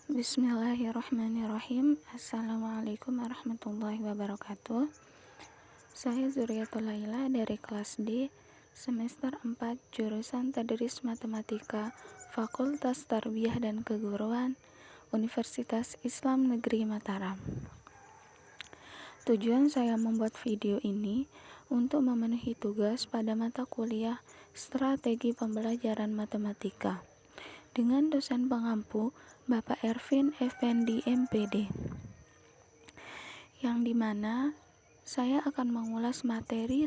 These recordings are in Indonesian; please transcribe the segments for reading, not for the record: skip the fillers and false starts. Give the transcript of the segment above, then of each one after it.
Bismillahirrahmanirrahim. Assalamualaikum warahmatullahi wabarakatuh. Saya Zuriatul Laila dari kelas D, semester 4, jurusan Tadris Matematika, Fakultas Tarbiyah dan Keguruan, Universitas Islam Negeri Mataram. Tujuan saya membuat video ini untuk memenuhi tugas pada mata kuliah Strategi Pembelajaran Matematika dengan dosen pengampu Bapak Ervin Effendi MPD, yang dimana saya akan mengulas materi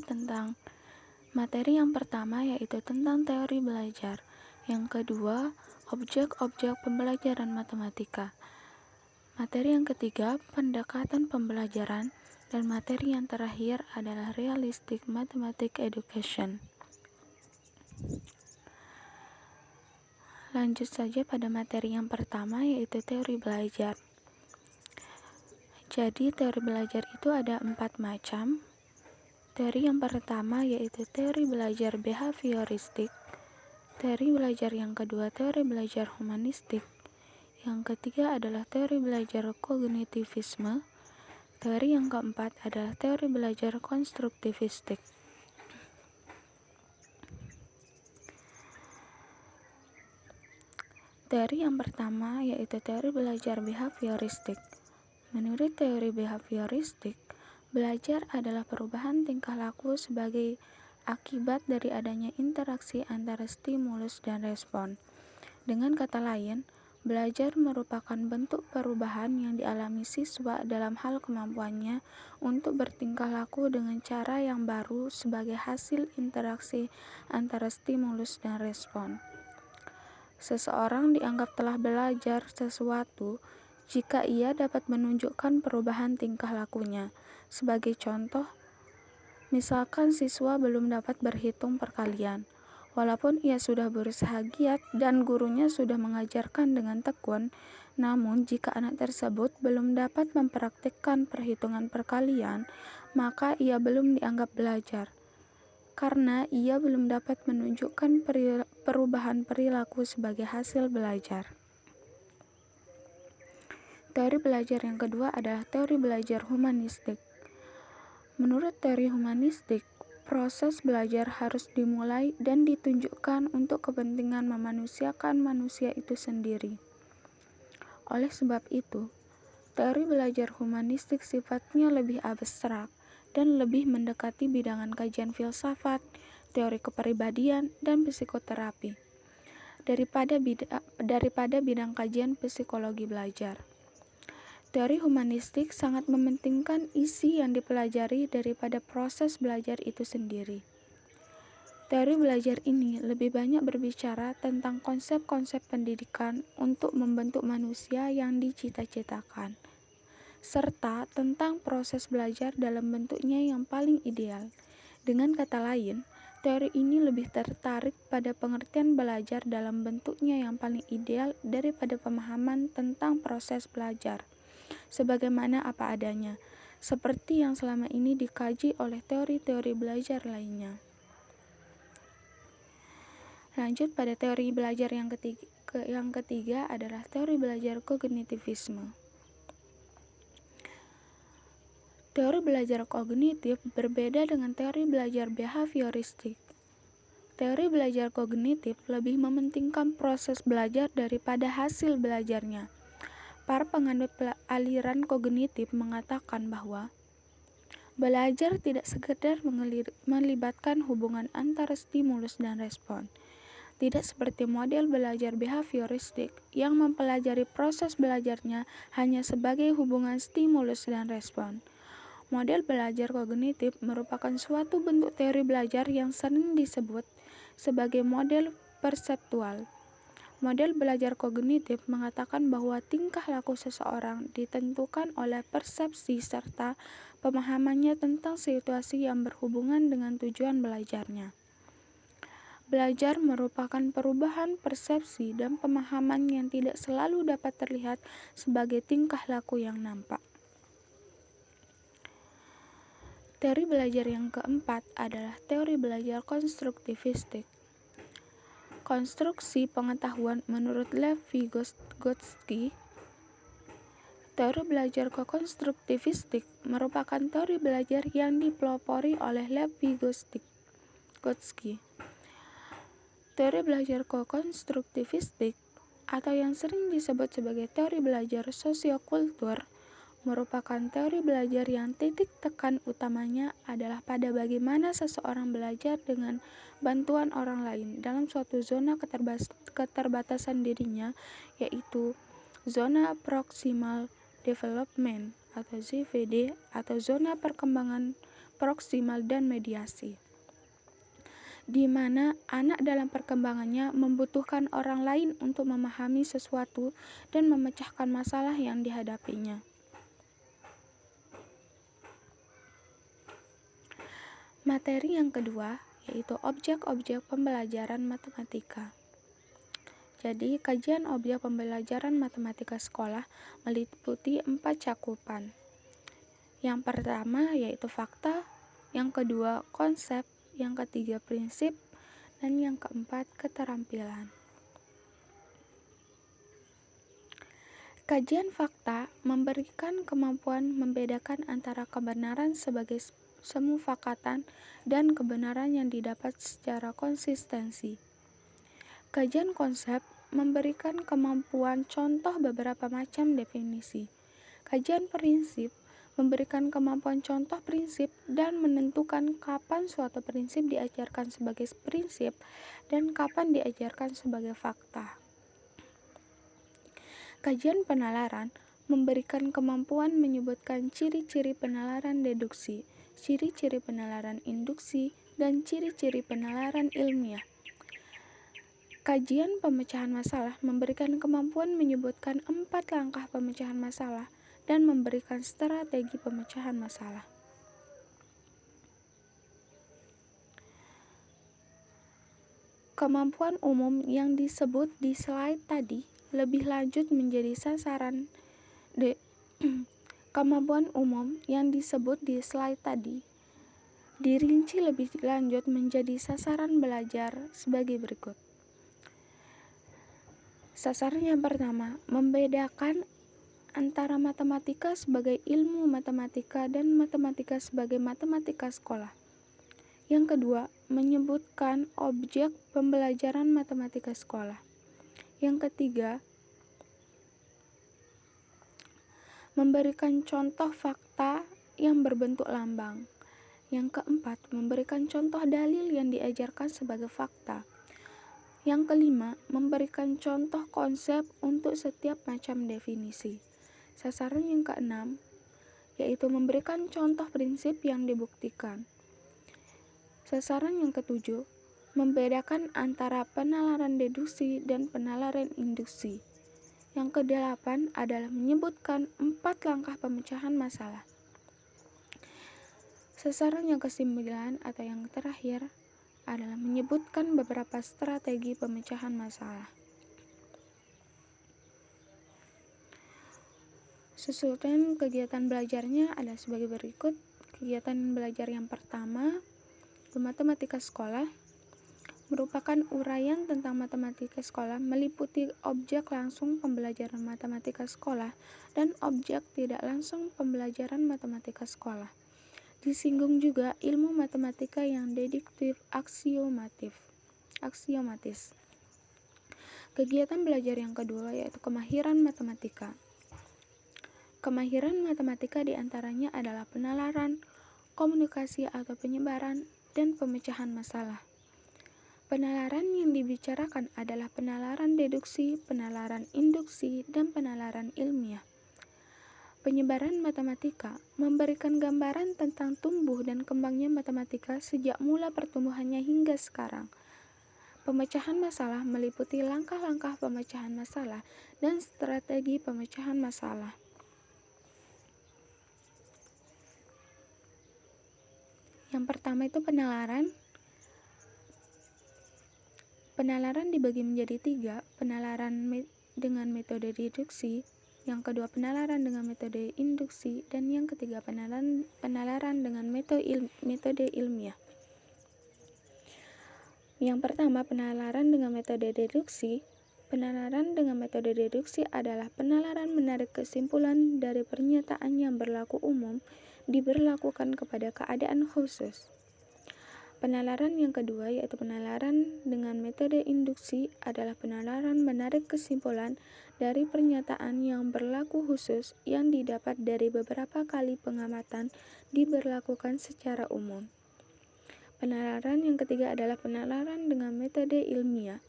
yang pertama yaitu tentang teori belajar, yang kedua objek-objek pembelajaran matematika, materi yang ketiga pendekatan pembelajaran, dan materi yang terakhir adalah realistic mathematics education. Lanjut saja pada materi yang pertama yaitu teori belajar. Jadi teori belajar itu ada 4 macam. Teori yang pertama yaitu teori belajar behavioristik. Teori belajar yang kedua teori belajar humanistik. Yang ketiga adalah teori belajar kognitivisme. Teori yang keempat adalah teori belajar konstruktivistik. Teori yang pertama yaitu teori belajar behavioristik. Menurut teori behavioristik, belajar adalah perubahan tingkah laku sebagai akibat dari adanya interaksi antara stimulus dan respon. Dengan kata lain, belajar merupakan bentuk perubahan yang dialami siswa dalam hal kemampuannya untuk bertingkah laku dengan cara yang baru sebagai hasil interaksi antara stimulus dan respon. Seseorang dianggap telah belajar sesuatu jika ia dapat menunjukkan perubahan tingkah lakunya. Sebagai contoh, misalkan siswa belum dapat berhitung perkalian, walaupun ia sudah berusaha giat dan gurunya sudah mengajarkan dengan tekun, namun jika anak tersebut belum dapat mempraktikkan perhitungan perkalian, maka ia belum dianggap belajar, karena ia belum dapat menunjukkan perubahan perilaku sebagai hasil belajar. Teori belajar yang kedua adalah teori belajar humanistik. Menurut teori humanistik, proses belajar harus dimulai dan ditunjukkan untuk kepentingan memanusiakan manusia itu sendiri. Oleh sebab itu, teori belajar humanistik sifatnya lebih abstrak dan lebih mendekati bidangan kajian filsafat, teori kepribadian, dan psikoterapi daripada bidang kajian psikologi belajar. Teori humanistik sangat mementingkan isi yang dipelajari daripada proses belajar itu sendiri. Teori belajar ini lebih banyak berbicara tentang konsep-konsep pendidikan untuk membentuk manusia yang dicita-citakan, serta tentang proses belajar dalam bentuknya yang paling ideal. Dengan kata lain, teori ini lebih tertarik pada pengertian belajar dalam bentuknya yang paling ideal daripada pemahaman tentang proses belajar sebagaimana apa adanya, seperti yang selama ini dikaji oleh teori-teori belajar lainnya. Lanjut pada teori belajar yang ketiga adalah teori belajar kognitivisme. Teori belajar kognitif berbeda dengan teori belajar behavioristik. Teori belajar kognitif lebih mementingkan proses belajar daripada hasil belajarnya. Para penganut aliran kognitif mengatakan bahwa belajar tidak sekedar melibatkan hubungan antara stimulus dan respon. Tidak seperti model belajar behavioristik yang mempelajari proses belajarnya hanya sebagai hubungan stimulus dan respon. Model belajar kognitif merupakan suatu bentuk teori belajar yang sering disebut sebagai model perseptual. Model belajar kognitif mengatakan bahwa tingkah laku seseorang ditentukan oleh persepsi serta pemahamannya tentang situasi yang berhubungan dengan tujuan belajarnya. Belajar merupakan perubahan persepsi dan pemahaman yang tidak selalu dapat terlihat sebagai tingkah laku yang nampak. Teori belajar yang keempat adalah teori belajar konstruktivistik. Konstruksi pengetahuan menurut Lev Vygotsky Teori belajar kokonstruktivistik merupakan teori belajar yang dipelopori oleh Lev Vygotsky. Teori belajar kokonstruktivistik atau yang sering disebut sebagai teori belajar sosiokultur merupakan teori belajar yang titik tekan utamanya adalah pada bagaimana seseorang belajar dengan bantuan orang lain dalam suatu zona keterbatasan dirinya, yaitu zona proximal development atau ZVD atau zona perkembangan proksimal dan mediasi, di mana anak dalam perkembangannya membutuhkan orang lain untuk memahami sesuatu dan memecahkan masalah yang dihadapinya. Materi yang kedua yaitu objek-objek pembelajaran matematika. Jadi, kajian objek pembelajaran matematika sekolah meliputi 4 cakupan. Yang pertama yaitu fakta, yang kedua konsep, yang ketiga prinsip, dan yang keempat keterampilan. Kajian fakta memberikan kemampuan membedakan antara kebenaran sebagai semufakatan dan kebenaran yang didapat secara konsistensi. Kajian konsep memberikan kemampuan contoh beberapa macam definisi. Kajian prinsip memberikan kemampuan contoh prinsip dan menentukan kapan suatu prinsip diajarkan sebagai prinsip dan kapan diajarkan sebagai fakta. Kajian penalaran memberikan kemampuan menyebutkan ciri-ciri penalaran deduksi, ciri-ciri penalaran induksi, dan ciri-ciri penalaran ilmiah. Kajian pemecahan masalah memberikan kemampuan menyebutkan 4 langkah pemecahan masalah dan memberikan strategi pemecahan masalah. Kemampuan umum yang disebut di slide tadi lebih lanjut menjadi sasaran Kemampuan umum yang disebut di slide tadi dirinci lebih lanjut menjadi sasaran belajar sebagai berikut. Sasaran yang pertama, membedakan antara matematika sebagai ilmu matematika dan matematika sebagai matematika sekolah. Yang kedua, menyebutkan objek pembelajaran matematika sekolah. Yang ketiga, memberikan contoh fakta yang berbentuk lambang. Yang keempat, memberikan contoh dalil yang diajarkan sebagai fakta. Yang kelima, memberikan contoh konsep untuk setiap macam definisi. Sasaran yang keenam, yaitu memberikan contoh prinsip yang dibuktikan. Sasaran yang ketujuh, membedakan antara penalaran deduksi dan penalaran induksi. Yang kedelapan adalah menyebutkan 4 langkah pemecahan masalah. Sasaran yang kesembilan atau yang terakhir adalah menyebutkan beberapa strategi pemecahan masalah. Susunan kegiatan belajarnya ada sebagai berikut. Kegiatan belajar yang pertama, matematika sekolah, merupakan uraian tentang matematika sekolah meliputi objek langsung pembelajaran matematika sekolah dan objek tidak langsung pembelajaran matematika sekolah. Disinggung juga ilmu matematika yang deduktif aksiomatis. Kegiatan belajar yang kedua yaitu kemahiran matematika. Kemahiran matematika diantaranya adalah penalaran, komunikasi atau penyebaran, dan pemecahan masalah. Penalaran yang dibicarakan adalah penalaran deduksi, penalaran induksi, dan penalaran ilmiah. Penyebaran matematika memberikan gambaran tentang tumbuh dan kembangnya matematika sejak mula pertumbuhannya hingga sekarang. Pemecahan masalah meliputi langkah-langkah pemecahan masalah dan strategi pemecahan masalah. Yang pertama itu penalaran. Penalaran dibagi menjadi 3, penalaran dengan metode deduksi, yang kedua penalaran dengan metode induksi, dan yang ketiga penalaran dengan metode ilmiah. Yang pertama, penalaran dengan metode deduksi Penalaran dengan metode deduksi adalah penalaran menarik kesimpulan dari pernyataan yang berlaku umum diberlakukan kepada keadaan khusus. Penalaran yang kedua, yaitu penalaran dengan metode induksi, adalah penalaran menarik kesimpulan dari pernyataan yang berlaku khusus yang didapat dari beberapa kali pengamatan diberlakukan secara umum. Penalaran yang ketiga adalah penalaran dengan metode ilmiah,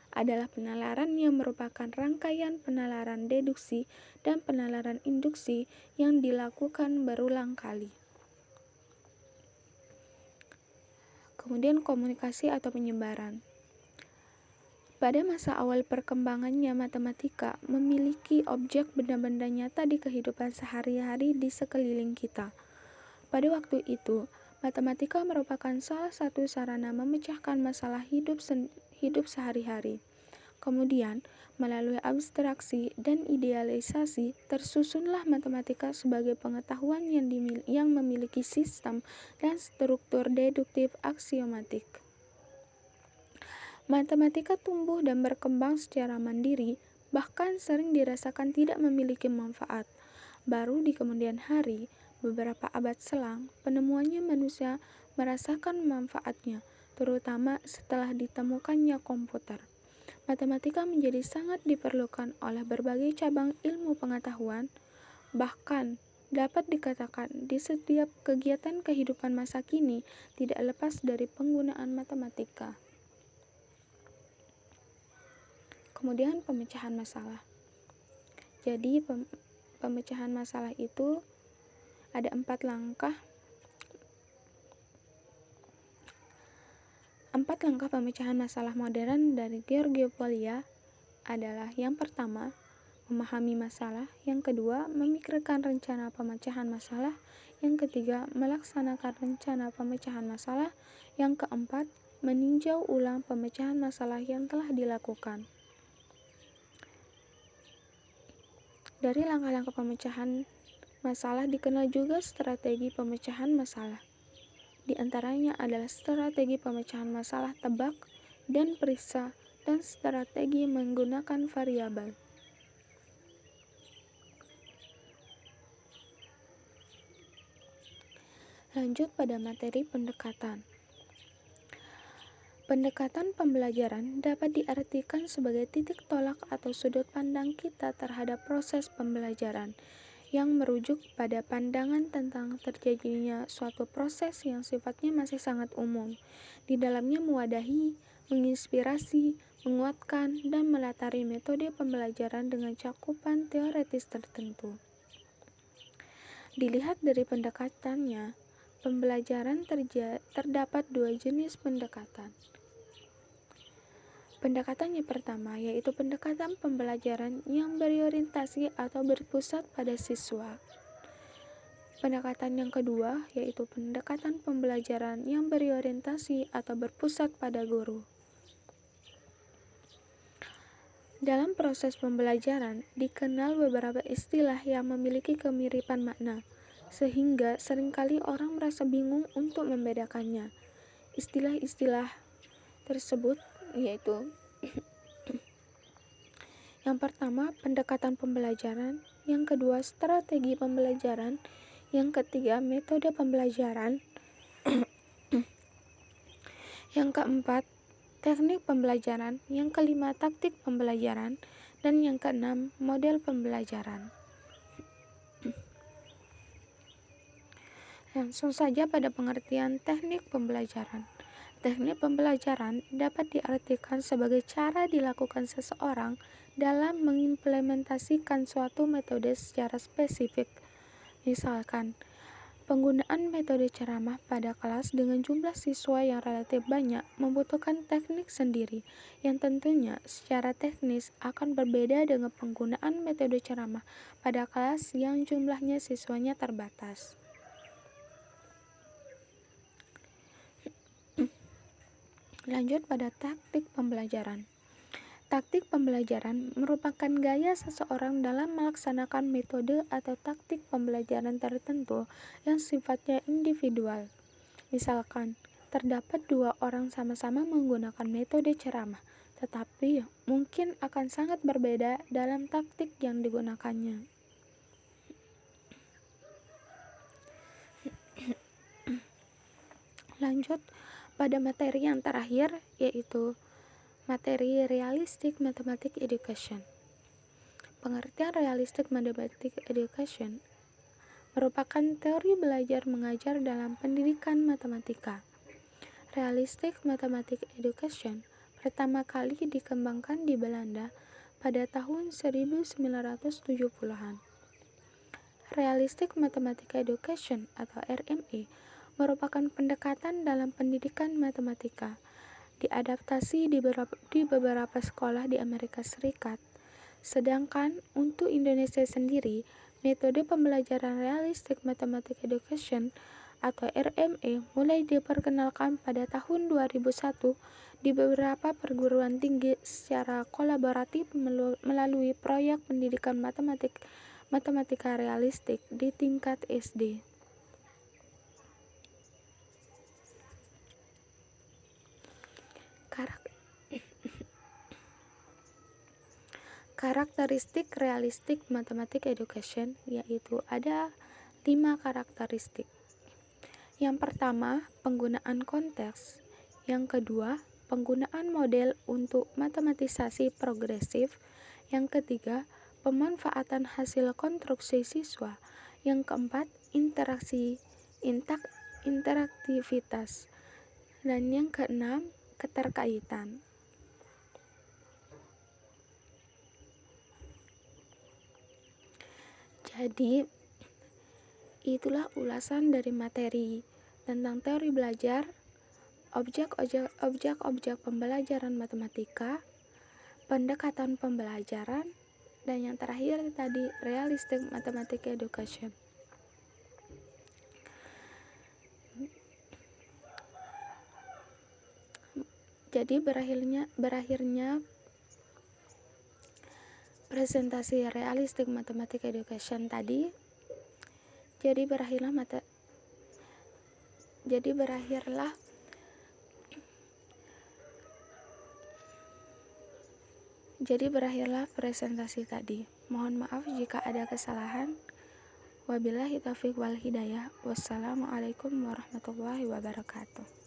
adalah penalaran yang merupakan rangkaian penalaran deduksi dan penalaran induksi yang dilakukan berulang kali. Kemudian komunikasi atau penyebaran. Pada masa awal perkembangannya matematika memiliki objek benda-benda nyata di kehidupan sehari-hari di sekeliling kita. Pada waktu itu, matematika merupakan salah satu sarana memecahkan masalah hidup sehari-hari. Kemudian, melalui abstraksi dan idealisasi, tersusunlah matematika sebagai pengetahuan yang memiliki sistem dan struktur deduktif aksiomatik. Matematika tumbuh dan berkembang secara mandiri, bahkan sering dirasakan tidak memiliki manfaat. Baru di kemudian hari, beberapa abad selang, penemuannya manusia merasakan manfaatnya, terutama setelah ditemukannya komputer. Matematika menjadi sangat diperlukan oleh berbagai cabang ilmu pengetahuan, bahkan dapat dikatakan di setiap kegiatan kehidupan masa kini tidak lepas dari penggunaan matematika. Kemudian pemecahan masalah. Jadi pemecahan masalah itu ada 4 langkah. 4 langkah pemecahan masalah modern dari Giorgio Polya adalah: yang pertama, memahami masalah; yang kedua, memikirkan rencana pemecahan masalah; yang ketiga, melaksanakan rencana pemecahan masalah; yang keempat, meninjau ulang pemecahan masalah yang telah dilakukan. Dari langkah-langkah pemecahan masalah dikenal juga strategi pemecahan masalah. Di antaranya adalah strategi pemecahan masalah tebak dan periksa dan strategi menggunakan variabel. Lanjut pada materi pendekatan. Pendekatan pembelajaran dapat diartikan sebagai titik tolak atau sudut pandang kita terhadap proses pembelajaran yang merujuk pada pandangan tentang terjadinya suatu proses yang sifatnya masih sangat umum. Di dalamnya mewadahi, menginspirasi, menguatkan, dan melatari metode pembelajaran dengan cakupan teoretis tertentu. Dilihat dari pendekatannya, pembelajaran terdapat 2 jenis pendekatan. Pendekatannya pertama yaitu pendekatan pembelajaran yang berorientasi atau berpusat pada siswa. Pendekatan yang kedua yaitu pendekatan pembelajaran yang berorientasi atau berpusat pada guru. Dalam proses pembelajaran dikenal beberapa istilah yang memiliki kemiripan makna, sehingga seringkali orang merasa bingung untuk membedakannya. Istilah-istilah tersebut yaitu yang pertama, pendekatan pembelajaran; yang kedua, strategi pembelajaran; yang ketiga, metode pembelajaran; yang keempat, teknik pembelajaran; yang kelima, taktik pembelajaran; dan yang keenam, model pembelajaran. Langsung saja pada pengertian teknik pembelajaran. Teknik pembelajaran dapat diartikan sebagai cara dilakukan seseorang dalam mengimplementasikan suatu metode secara spesifik. Misalkan, penggunaan metode ceramah pada kelas dengan jumlah siswa yang relatif banyak membutuhkan teknik sendiri, yang tentunya secara teknis akan berbeda dengan penggunaan metode ceramah pada kelas yang jumlahnya siswanya terbatas. Lanjut pada taktik pembelajaran. Taktik pembelajaran merupakan gaya seseorang dalam melaksanakan metode atau taktik pembelajaran tertentu yang sifatnya individual. Misalkan, terdapat 2 orang sama-sama menggunakan metode ceramah, tetapi mungkin akan sangat berbeda dalam taktik yang digunakannya. Lanjut pada materi yang terakhir, yaitu materi Realistic Mathematics Education. Pengertian Realistic Mathematics Education merupakan teori belajar mengajar dalam pendidikan matematika. Realistic Mathematics Education pertama kali dikembangkan di Belanda pada tahun 1970-an. Realistic Mathematics Education atau RME merupakan pendekatan dalam pendidikan matematika, diadaptasi di beberapa sekolah di Amerika Serikat. Sedangkan untuk Indonesia sendiri, metode pembelajaran Realistic Mathematics Education atau RME mulai diperkenalkan pada tahun 2001 di beberapa perguruan tinggi secara kolaboratif melalui proyek pendidikan matematika realistik di tingkat SD. Karakteristik Realistic Mathematics Education yaitu ada 5 karakteristik. Yang pertama, penggunaan konteks. Yang kedua, penggunaan model untuk matematisasi progresif. Yang ketiga, pemanfaatan hasil konstruksi siswa. Yang keempat, interaktivitas. Dan yang keenam, keterkaitan. Jadi, itulah ulasan dari materi tentang teori belajar, objek pembelajaran matematika, pendekatan pembelajaran, dan yang terakhir tadi Realistic Mathematics Education. Jadi berakhirnya presentasi Realistic Mathematics Education tadi. Jadi berakhirlah presentasi tadi. Mohon maaf jika ada kesalahan. Wabillahi taufiq wal hidayah. Wassalamualaikum warahmatullahi wabarakatuh.